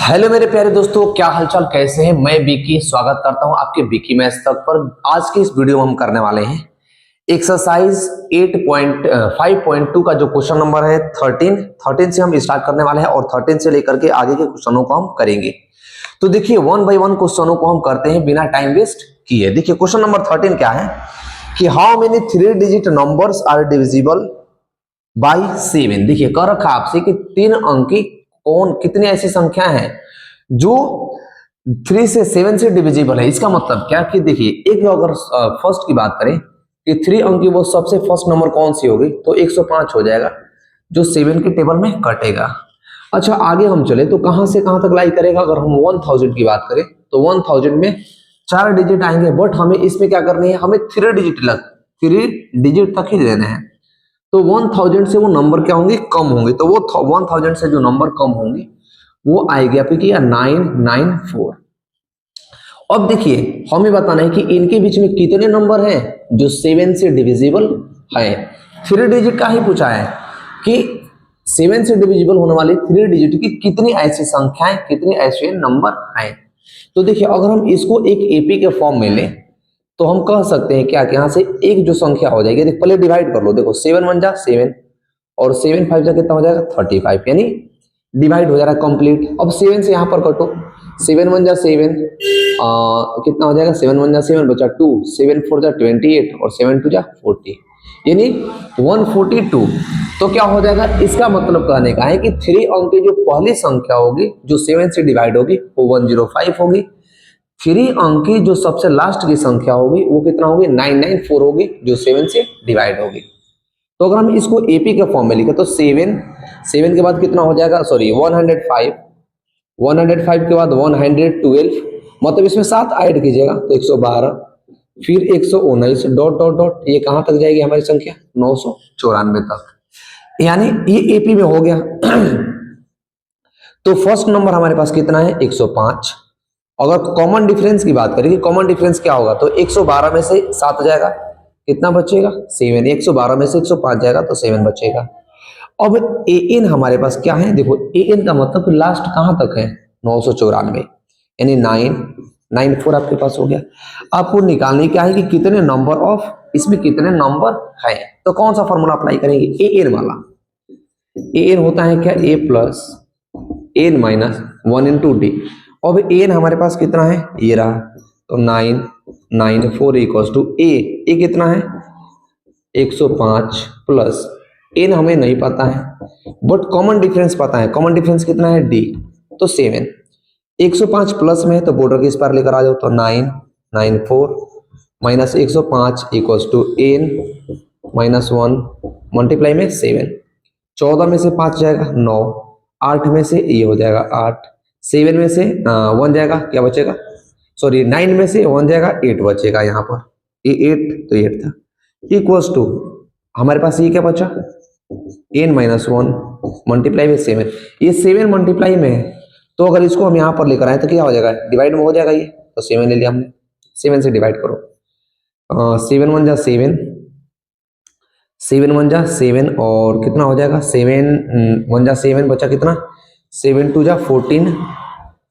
Hello मेरे प्यारे दोस्तों, क्या हालचाल, कैसे हैं। मैं बीकी स्वागत करता हूं आपके बीकी मैथ्स तक पर। आज की इस वीडियो में हम करने वाले हैं एक्सरसाइज 8.5.2 का जो क्वेश्चन नंबर है 13 से हम स्टार्ट करने वाले हैं और 13 से लेकर के आगे के क्वेश्चनों को हम करेंगे। तो देखिए, वन बाय वन क्वेश्चनों को हम करते हैं बिना टाइम वेस्ट किए। देखिए क्वेश्चन नंबर 13 क्या है कि how many 3 digit numbers are divisible by 7। देखिए कह रखा आपसे कि 3 अंकी कौन कितनी ऐसी संख्या है जो 3 से 7 से डिविजिबल है। इसका मतलब क्या कि देखिए, एक अगर फर्स्ट की बात करें कि 3 अंकी वो सबसे फर्स्ट नंबर कौन सी होगी तो 105 हो जाएगा जो 7 के टेबल में कटेगा। अच्छा आगे हम चले तो कहां से कहां तक लाई करेगा। अगर हम 1000 की बात करें तो 1000 में 4 डिजिट आएंगे, बट हमें इसमें क्या करनी है, हमें 3 डिजिट तक ही लेने हैं। तो 1000 से वो नंबर क्या होंगे, कम होंगे। तो वो 1000 से जो नंबर कम होंगे वो आएगी आपकी क्या 994। अब देखिए हमें बताना है कि इनके बीच में कितने नंबर हैं जो 7 से डिविजिबल है। 3 डिजिट का ही पूछा है कि 7 से डिविजिबल होने वाली 3 डिजिट की कितनी ऐसी संख्याएं, कितने ऐसे नंबर हैं। तो देखिए अगर हम इसको एक एपी के फॉर्म में लें तो हम कह सकते हैं क्या कि यहाँ से एक जो संख्या हो जाएगी, देख पहले डिवाइड कर लो। देखो 7 1 जा 7 और 7 5 जा कितना हो जाएगा 35, यानी डिवाइड हो जा रहा है कंप्लीट। अब 7 से यहाँ पर कटो, 7 1 जा 7 कितना हो जाएगा 7 1 जा 7 बचा 2, 7 4 जा 28 और 7 2 जा 40, यानी 142। तो क्या हो जाएगा, इसका मतलब कहने का है कि 3 अंक की जो पहली संख्या होगी जो 7 से डिवाइड होगी वो 105 होगी। 3 अंक की जो सबसे लास्ट की संख्या होगी वो कितना होगी 994 होगी जो 7 से डिवाइड होगी। तो अगर हम इसको एपी के फॉर्म में लिखे तो 7 के बाद कितना हो जाएगा, सॉरी 105 के बाद 112, मतलब इसमें 7 ऐड कीजिएगा तो 112, फिर 119 डॉट डॉट डॉट, ये कहां तक जाएगी हमारी संख्या 994 तक, यानी ये एपी में हो गया। तो फर्स्ट नंबर हमारे पास कितना है 105। अगर कॉमन डिफरेंस की बात करें, कॉमन डिफरेंस क्या होगा तो 112 में से 7 जाएगा, कितना बचेगा 7। 112 में से 105 जाएगा तो 7 बचेगा। अब ए एन हमारे पास क्या है, देखो ए एन का मतलब लास्ट कहां तक है 994, यानी 994 आपके पास हो गया। आपको निकालने क्या है कि कितने नंबर ऑफ, इसमें कितने नंबर है। तो कौन सा फॉर्मूला अप्लाई करेंगे, ए एन वाला। ए एन होता है क्या a plus n minus 1 into d. अब एन हमारे पास कितना है ये रहा, तो 994 इक्वल्स टू ए कितना है 105 प्लस एन हमें नहीं पता है बट कॉमन डिफरेंस पता है। कॉमन डिफरेंस कितना है डी, तो 7। 105 प्लस में है तो बॉर्डर के इस पार लेकर आ जाओ, तो 994 minus 105 equals to n minus 1 multiply में 7। 14 में से 5 जाएगा 9, 8 में से ये हो जाएगा 8, 7 में से 1 जाएगा, क्या बचेगा, सॉरी 9 में से 1 जाएगा 8 बचेगा। यहाँ पर ये 8 तो 8 था, इक्वल्स टू हमारे पास ये क्या बचा n माइनस 1 मल्टीप्लाई में 7। ये 7 मल्टीप्लाई में है तो अगर इसको हम यहाँ पर लेकर आए तो क्या हो जाएगा डिवाइड में हो जाएगा ये, तो 7 ले लिया हमने, 7 से डिवाइड करो। 7 1 जा 7, 7 1 जा 7 और कितना हो जाएगा 7 1 जा 7 बचा कितना 7 2 जा 14,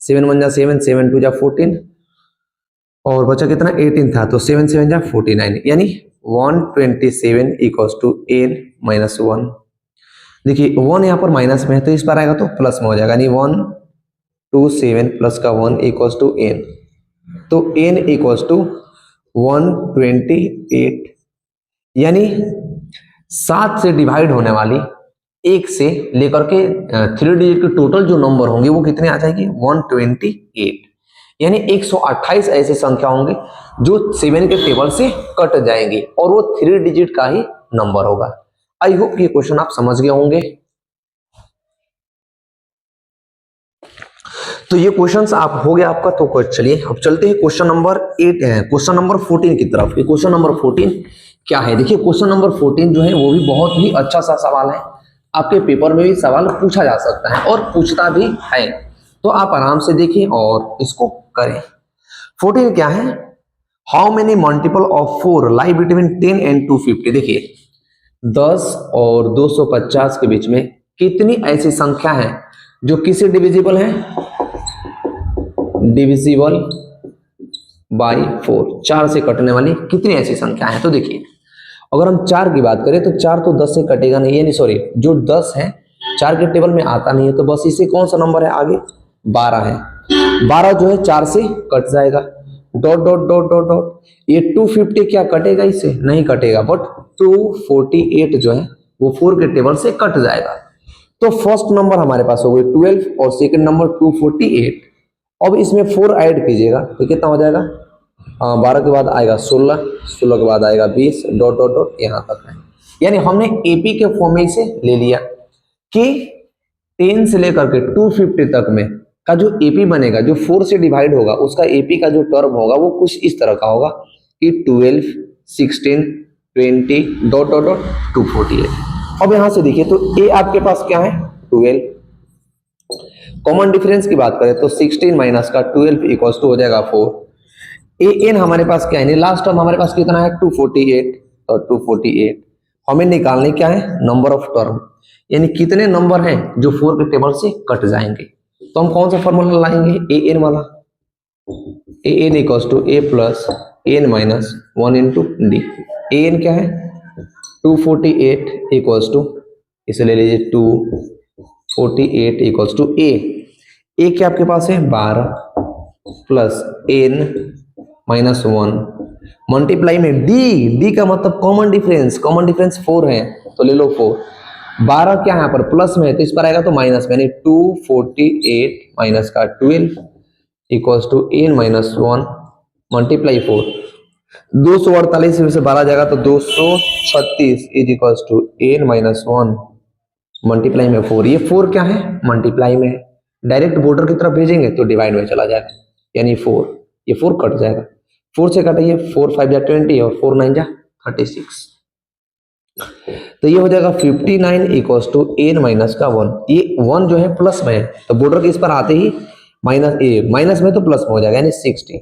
7 1 जा 7, 7 2 जा 14 और बचा कितना 18 था, तो 7 7 जा 49, यानी 127 इक्वल्स टू n माइनस 1। देखिए 1 यहाँ पर माइनस में है तो इस पर आएगा तो प्लस में हो जाएगा, यानी 127 प्लस का 1 इक्वल्स टू n, तो n इक्वल्स टू 128, यानी 7 से डिवाइड होने वाली 1 से लेकर के 3 डिजिट के टोटल जो नंबर होंगे वो कितने आ जाएंगे 128, यानी 128 ऐसे संख्या होंगे जो 7 के टेबल से कट जाएंगे और वो 3 डिजिट का ही नंबर होगा। आई होप ये क्वेश्चन आप समझ गए होंगे। तो ये क्वेश्चंस आप हो गया आपका। तो चलिए अब चलते हैं क्वेश्चन नंबर 14 की तरफ। क्वेश्चन नंबर 14 क्या है, देखिए क्वेश्चन नंबर 14 जो है वो भी बहुत ही अच्छा सा सवाल है, आपके पेपर में भी सवाल पूछा जा सकता है और पूछता भी है, तो आप आराम से देखिए और इसको करें। 14 क्या है, how many multiple of 4 lie between 10 and 250। देखिए 10 और 250 के बीच में कितनी ऐसी संख्या है जो किससे डिविजिबल है, डिविजिबल बाई 4, 4 से कटने वाली कितनी ऐसी संख्या है? तो देखिए अगर हम 4 की बात करें तो 4 तो 10 से कटेगा नहीं, यानी सॉरी जो 10 है 4 के टेबल में आता नहीं है, तो बस इसे कौन सा नंबर है आगे 12 है, 12 जो है 4 से कट जाएगा, dot dot dot dot dot, ये 250 क्या कटेगा? इससे नहीं कटेगा, बट 248 जो है वो 4 के टेबल से कट जाएगा। तो फर्स्ट नंबर हमारे पास हो गई 12 और सेकंड नंबर 248। अब इसमें 4 ऐड कीजिएगा तो कितना हो जाएगा? 12 के बाद आएगा 16, 16 के बाद आएगा 20, डॉट डॉट डॉट यहाँ तक है। यानी हमने एपी के फॉर्म में इसे ले लिया कि 10 से लेकर के 250 तक में का जो एपी बनेगा, जो 4 से डिवाइड होगा, उसका एपी का जो टर्म होगा वो कुछ इस तरह का होगा कि 12, 16, 20, डॉट डॉट डॉट 248। अब यहां से देखिए तो ए आपके पास क्या है 12, कॉमन डिफरेंस की बात करें तो 16 माइनस का 12 इक्वल्स टू हो जाएगा 4। ए एन हमारे पास क्या है, लास्ट टर्म हमारे पास कितना है 248, और 248 हमें निकालने क्या है नंबर ऑफ टर्म, यानी कितने नंबर हैं जो 4 के टेबल से कट जाएंगे। तो हम कौन सा फॉर्मूला लाएंगे ए एन वाला, a n equals to a plus n minus 1 into d. A n क्या है 248 इक्वल्स टू, इसे ले लीजिए 248 इक्वल्स टू ए क्या आपके पास है 12 प्लस एन माइनस 1 मल्टीप्लाई में डी का मतलब कॉमन डिफरेंस 4 है तो ले लो 4, 12 क्या है यहाँ पर प्लस में है तो इस पर आएगा तो माइनस में, यानी 248 माइनस का 12 equals to n minus 1 multiply 4, 248 में से 12 जाएगा तो 236 is equals to n minus 1 multiply में 4। ये 4 क्या है मल्टीप्लाई में है, डायरेक्ट बॉर्डर की तरफ भेजेंगे तो डिवाइड में चला जाएगा, यानी 4, ये 4 कट जाएगा, 4 से कटाइए 4 5 जा 20 और 4 9 जा 36, तो ये हो जाएगा 59 इक्वल्स टू एन माइनस का 1। ये 1 जो है प्लस में है तो बॉर्डर के इस पर आते ही माइनस में तो प्लस में हो जाएगा, यानी 60।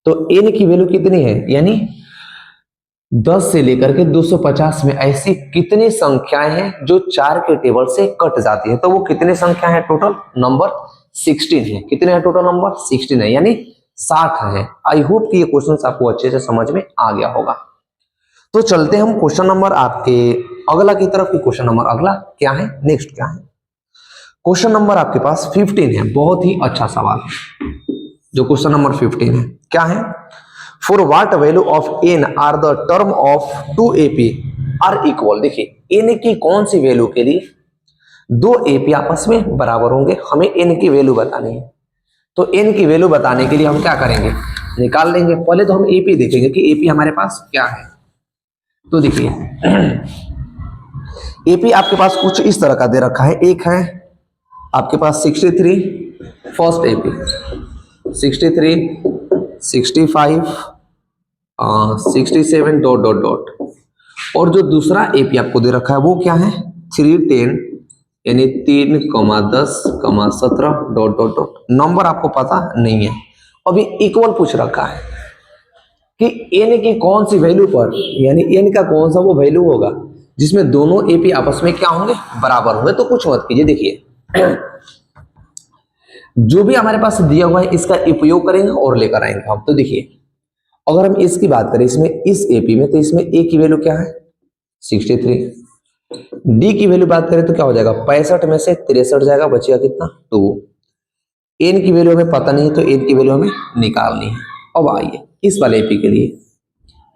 तो एन की वैल्यू कितनी है, यानी 10 से लेकर के 250 में ऐसी कितनी संख्याएं हैं जो 4 के टेबल से कट जाती है। तो वो कितने संख्या है टोटल नंबर 16 है। कितने हैं टोटल नंबर 16 है, यानी 60 है। आई होप कि ये क्वेश्चन आपको अच्छे से समझ में आ गया होगा। तो चलते हम क्वेश्चन नंबर आपके अगला की तरफ। क्वेश्चन नंबर अगला क्या है, नेक्स्ट क्या है, क्वेश्चन नंबर आपके पास 15 है। बहुत ही अच्छा सवाल जो क्वेश्चन नंबर 15 है, क्या है, for what value of n are the term of 2 AP are equal. देखिए एन की कौन सी वैल्यू के लिए 2 एपी आपस में बराबर होंगे, हमें एन की वैल्यू बतानी है। तो एन की वैल्यू बताने के लिए हम क्या करेंगे, निकाल लेंगे। पहले तो हम एपी देखेंगे कि एपी हमारे पास क्या है। तो देखिए एपी आपके पास कुछ इस तरह का दे रखा है। एक है आपके पास 63 first AP, 63 65 67 dot dot dot, और जो दूसरा एपी आपको दे रखा है वो क्या है 310 यानी 3,10,17 डॉट डॉट डॉट। नंबर आपको पता नहीं है, अभी इक्वल पूछ रखा है कि एन की कौन सी वैल्यू पर, यानी एन का कौन सा वो वैल्यू होगा जिसमें दोनों एपी आपस में क्या होंगे बराबर होंगे। तो कुछ मत कीजिए, देखिए जो भी हमारे पास दिया हुआ है इसका उपयोग करेंगे और लेकर आएंगे हम। तो देखिए अगर हम इसकी बात करें इसमें इस एपी में, तो इसमें ए की वैल्यू क्या है 63, डी की वैल्यू बात करें तो क्या हो जाएगा 65 में से 63 जाएगा, बचेगा कितना 2। एन की वैल्यू हमें पता नहीं है तो एन की वैल्यू हमें निकालनी है। अब आइए इस वाले एपी के लिए,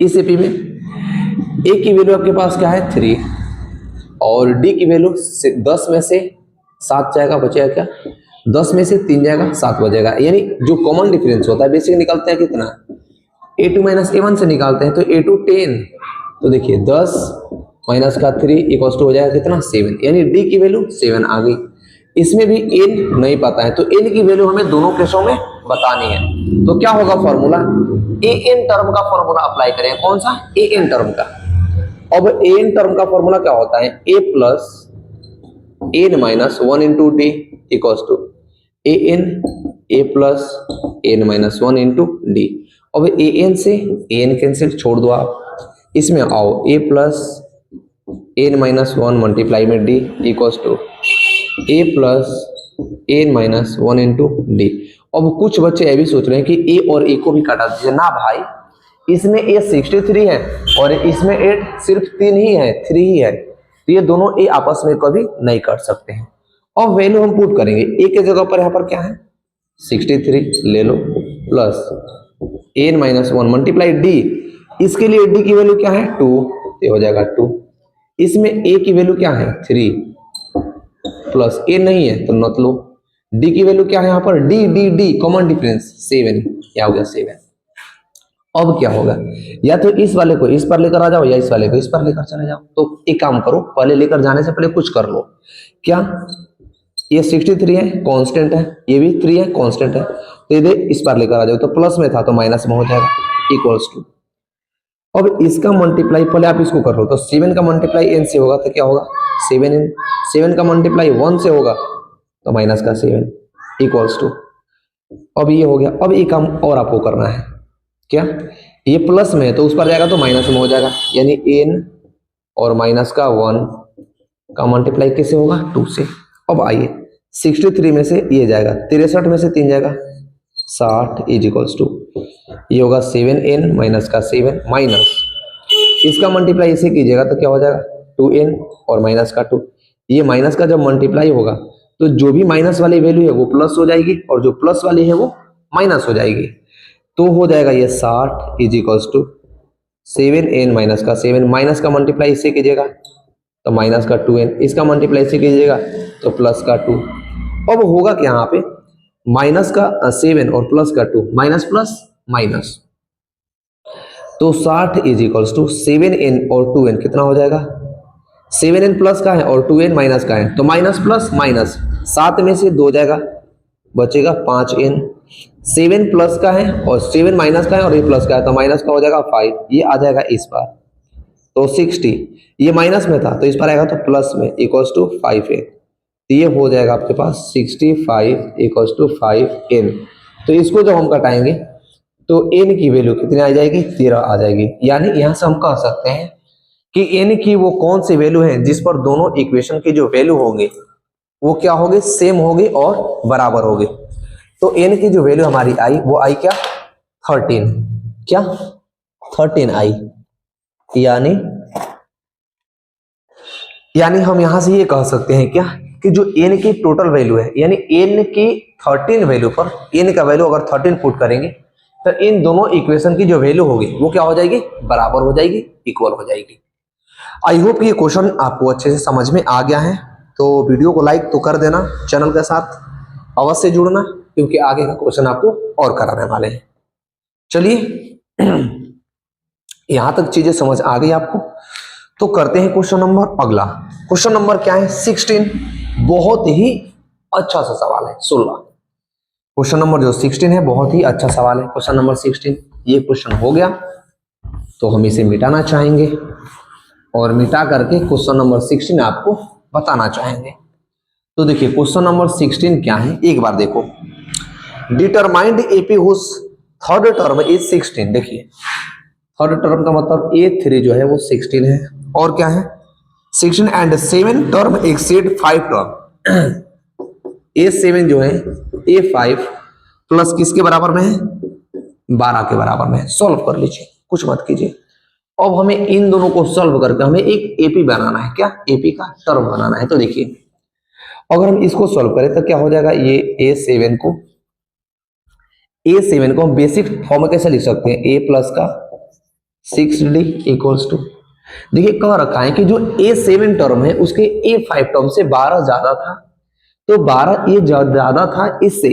इस एपी में ए की वैल्यू आपके पास क्या है 3 और डी की वैल्यू 10 में से 7 जाएगा, बचेगा क्या 10 में से 3 जाएगा 7 बचेगा। यानी जो कॉमन डिफरेंस होता है बेसिक निकालते हैं कितना a2 माइनस a1 से निकालते हैं तो a2 10, तो देखिए 10 माइनस का 3 इक्वल्स टू हो जाएगा कितना 7, यानी d की वैल्यू 7 आ गई। इसमें भी n नहीं पता है तो n की वैल्यू हमें दोनों केसों में बतानी है। तो क्या होगा फॉर्मूला, an टर्म का फॉर्मूला अप्लाई करें, कौन सा an टर्म का। अब an टर्म का फॉर्मूला क्या होता है a plus n minus 1 into d equals to an a plus n minus 1 into d. अब an से an कैंसिल छोड़ दो आप, इसमें आओ a plus n minus 1 multiply में d equals to a plus n minus 1 into d. अब कुछ बच्चे ये भी सोच रहे हैं कि ए और ए को भी काटा दीजिए। ना भाई, इसमें ए 63 है और इसमें 8 सिर्फ 3 ही है, 3 ही है, तो ये दोनों ए आपस में कभी नहीं कट सकते हैं। और वैल्यू हम पुट करेंगे, ए के जगह पर यहाँ पर क्या है 63 ले लो plus n minus 1 multiply d, इसके लिए डी की वैल्यू क्या है 2, ये हो जाएगा 2। इसमें a की वैल्यू क्या है 3 प्लस a नहीं है तो नोट लो, d की वैल्यू क्या है यहाँ पर d d d common difference 7, क्या हो गया 7। अब क्या होगा, या तो इस वाले को इस पर लेकर आ जाओ या इस वाले को इस पर लेकर चले जाओ। तो एक काम करो, पहले लेकर जाने से पहले कुछ कर लो। क्या ये 63 है कांस्टेंट है, ये भी 3 है कांस्टेंट है, तो ये इस पर लेकर आ जाओ, तो प्लस में था तो माइनस में हो जाएगा इक्वल्स टू। अब इसका मल्टीप्लाई पहले आप इसको कर लो, तो 7 का मल्टीप्लाई n से होगा तो क्या होगा 7n, 7 का मल्टीप्लाई 1 से होगा तो माइनस का 7 इक्वल्स टू। अब ये हो गया। अब एक काम और आपको करना है, क्या ये प्लस में है तो उस पर जाएगा तो माइनस में हो जाएगा, यानी n और माइनस का 1 का मल्टीप्लाई कैसे होगा 2 से। अब आइए 63 में से ये जाएगा 63 में से 3 जाएगा 60 इज इक्वल्स टू, ये होगा 7n माइनस का 7 माइनस इसका मल्टीप्लाई इसे कीजिएगा तो क्या हो जाएगा 2n और माइनस का 2। ये माइनस का जब मल्टीप्लाई होगा तो जो भी माइनस वाली वैल्यू है वो प्लस हो जाएगी और जो प्लस वाली है वो माइनस हो जाएगी, तो हो जाएगा ये 60 is equals to 7n minus का 7, माइनस का मल्टीप्लाई इससे कीजिएगा तो माइनस का 2n, इसका मल्टीप्लाई इससे कीजिएगा तो प्लस का 2। अब होगा क्या यहाँ पे माइनस का 7 और प्लस का 2, माइनस प्लस माइनस, तो 60 इज इक्वल्स टू 7n और 2n कितना हो जाएगा 7n प्लस का है और 2n माइनस का है, तो माइनस प्लस माइनस 7 में से 2 जाएगा बचेगा 5n, 7 प्लस का है और 7 माइनस का है और ये प्लस का है तो माइनस का हो जाएगा 5, ये आ जाएगा इस बार तो 60, ये माइनस में था तो इस पर आएगा तो प्लस में इक्वल्स टू 5n, तो ये हो जाएगा आपके पास 65 इक्वल्स टू 5n। तो इसको जब हम घटाएंगे तो n की वैल्यू कितनी आ जाएगी 13 आ जाएगी। यानी यहां से हम कह सकते हैं कि n की वो कौन सी वैल्यू है जिस पर दोनों इक्वेशन की जो वैल्यू होंगे वो क्या होगी सेम होगी और बराबर होगी। तो n की जो वैल्यू हमारी आई वो आई क्या 13, क्या 13 आई, यानी हम यहां से ये कह सकते हैं क्या कि जो n की टोटल वैल्यू है, यानी n की 13 वैल्यू पर n का वैल्यू अगर 13 पुट करेंगे तो इन दोनों इक्वेशन की जो वैल्यू होगी वो क्या हो जाएगी बराबर हो जाएगी, इक्वल हो जाएगी। आई होप ये क्वेश्चन आपको अच्छे से समझ में आ गया है, तो वीडियो को लाइक तो कर देना, चैनल के साथ अवश्य जुड़ना क्योंकि आगे का क्वेश्चन आपको और कराने वाले हैं। चलिए यहां तक चीजें समझ आ गई आपको, तो करते हैं क्वेश्चन नंबर अगला। क्वेश्चन नंबर क्या है 16, बहुत ही अच्छा सा सवाल है 16। क्वेश्चन नंबर जो 16 है बहुत ही अच्छा सवाल है क्वेश्चन नंबर 16। ये क्वेश्चन हो गया तो हम इसे मिटाना चाहेंगे और मिटा करके क्वेश्चन नंबर 16 आपको बताना चाहेंगे। तो देखिए क्वेश्चन नंबर 16 क्या है एक बार देखो, determined AP whose third term is 16। देखिए थर्ड टर्म का मतलब A3 जो है वो 16 है और क्या है 16 and 7 term exceed 5 term. A7 जो है A5 प्लस किसके बराबर में है 12 के बराबर में है। सॉल्व कर लीजिए, कुछ मत कीजिए। अब हमें इन दोनों को सॉल्व करके हमें एक एपी बनाना है, क्या एपी का टर्म बनाना है। तो देखिए अगर हम इसको सॉल्व करें तो क्या हो जाएगा, ये A7 को हम बेसिक फॉर्म में कैसे लिख सकते हैं A प्लस का 6D इक्वल्स टू, देखिए कह रखा है कि जो A7 टर्म है उसके A5 टर्म से 12 ज्यादा था, तो 12 ये ज्यादा था इससे,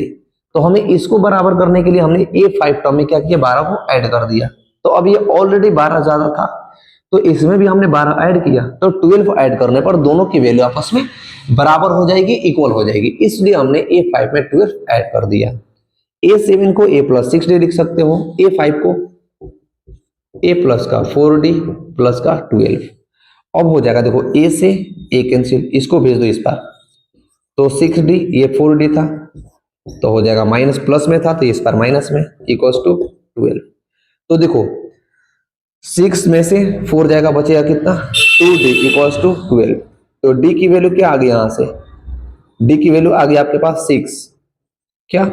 तो हमें इसको बराबर करने के लिए हमने A5 टर्म में क्या किया 12 को ऐड कर दिया। तो अब ये ऑलरेडी 12 ज्यादा था तो इसमें भी हमने 12 ऐड किया, तो 12 ऐड करने पर दोनों की वैल्यू आपस में बराबर हो जाएगी, इक्वल हो जाएगी, इसलिए हमने A5 में 12 ऐड कर दिया। A7 को A प्लस 6D लिख सकते हो, A5 को A प्लस का 4D प्लस का 12। अब हो जाएगा देखो A से A कैंसिल, इसको भेज दो इस पर, तो 6D ये 4D था तो हो जाएगा माइनस, प्लस में था तो इस पर माइनस में इक्वल्स टू 12। तो देखो 6 में से 4 जाएगा बचेगा कितना 2D इक्वल्स टू 12। तो D की वैल्यू क्या आ गई, यहां से D की वैल्यू आ गई आपके पास 6, क्या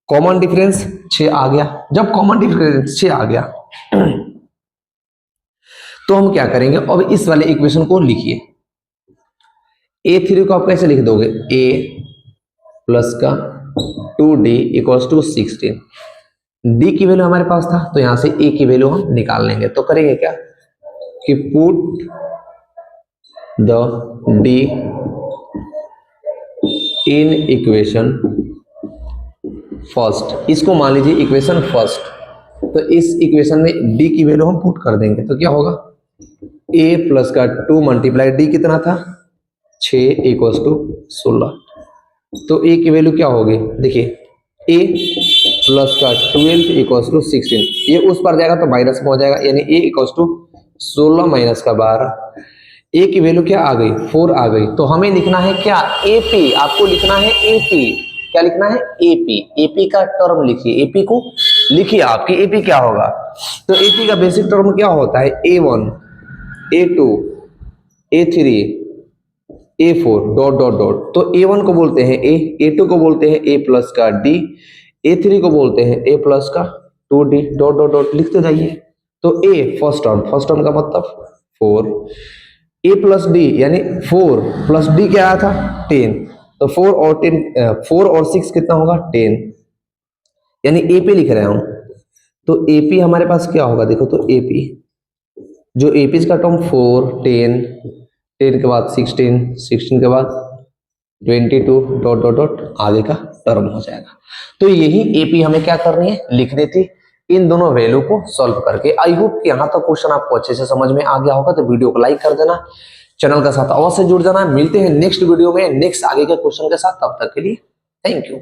कॉमन डिफरेंस 6 आ गया। जब कॉमन डिफरेंस 6 आ गया तो हम क्या करेंगे, अब इस वाले इक्वेशन को लिखिए। A3 को आप कैसे लिख दोगे, a प्लस का 2d इक्वल्स टू 16। d की वैल्यू हमारे पास था तो यहां से a की वैल्यू हम निकाल लेंगे। तो करेंगे क्या कि put the d in equation first, इसको मान लीजिए इक्वेशन फर्स्ट। तो इस इक्वेशन में d की वैल्यू हम पुट कर देंगे तो क्या होगा, a प्लस का 2 मल्टीप्लाई d कितना था 6 इक्वल्स टू 16। तो a की वैल्यू क्या होगी, देखिए a प्लस का 12 इक्वल्स टू 16, ये उस पर जाएगा तो माइनस में हो जाएगा, यानी a इक्वल्स टू 16 माइनस का 12। a की वैल्यू क्या आ गई, 4 आ गई। तो हमें लिखना है क्या, AP, आपको लिखना है AP। क्या लिखना है, AP। AP का टर्म लिखिए, AP को लिखिए आपकी AP क्या होगा। तो AP का बेसिक टर्म क्या होता है, A1 A2 A3 A4 dot dot dot. तो A1 को बोलते हैं A, A2 को बोलते हैं A प्लस का D, A3 को बोलते हैं A प्लस का 2D डॉट डॉट डॉट लिखते जाइए। तो A फर्स्ट टर्म का मतलब 4, A प्लस D यानी 4 प्लस D क्या आया था 10, तो 4 और 10 4 और 6 कितना होगा 10, यानी AP लिख रहे हूं। तो AP हमारे पास क्या होगा, देखो तो AP जो AP का टर्म 4 10 10 के बाद 16 16 के बाद 22 डॉट डॉट डॉट आगे का टर्म हो जाएगा। तो यही AP हमें क्या करनी है, लिखनी थी इन दोनों वैल्यू को सॉल्व करके। आई होप कि यहाँ तक क्वेश्चन आपको अच्छे से समझ में आ गया होगा। तो वीडियो को लाइक कर देना, चैनल के साथ अवश्य जुड़ जाना। मिलते हैं नेक्स्ट वीडियो में नेक्स्ट आगे के क्वेश्चन के साथ, तब तक के लिए थैंक यू।